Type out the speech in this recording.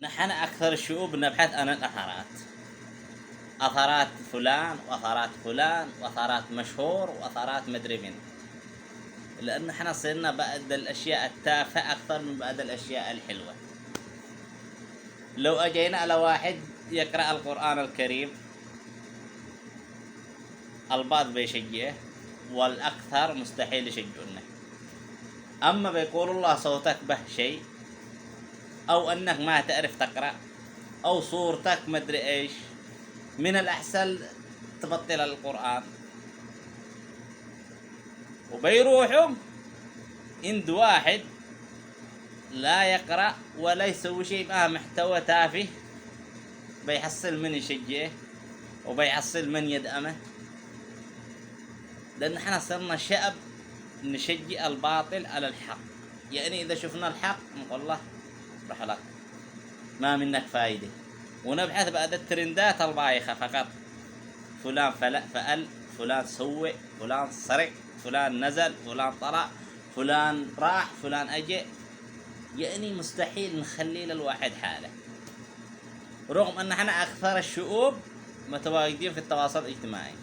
نحن أكثر الشعوب نبحث عن الأثرات، أثرات فلان وأثرات فلان وأثرات مشهور وأثرات مدري من، لأن احنا صرنا بعد الأشياء التافهة أكثر من بعد الأشياء الحلوة. لو أجينا على واحد يقرأ القرآن الكريم البعض بيشجعه والأكثر مستحيل يشجعونه. أما بيقول الله صوتك به شيء، أو أنك ما تعرف تقرأ، أو صورتك مدري إيش، من الأحسن تبطل القرآن. وبيروحوا عند واحد لا يقرأ ولا يسوي شيء معه محتوى تافه، بيحصل من يشجعه وبيحصل من يدعمه، لأن احنا صرنا شعب نشجع الباطل على الحق. يعني إذا شفنا الحق نقول الله روح لك، ما منك فايدة، ونبحث بعد الترندات البايخة فقط. فلان فعل، فلان سوى، فلان سرق، فلان نزل، فلان طلع، فلان راح، فلان أجي. يعني مستحيل نخلي للواحد حاله، رغم أن احنا أكثر الشعوب متواجدين في التواصل الاجتماعي.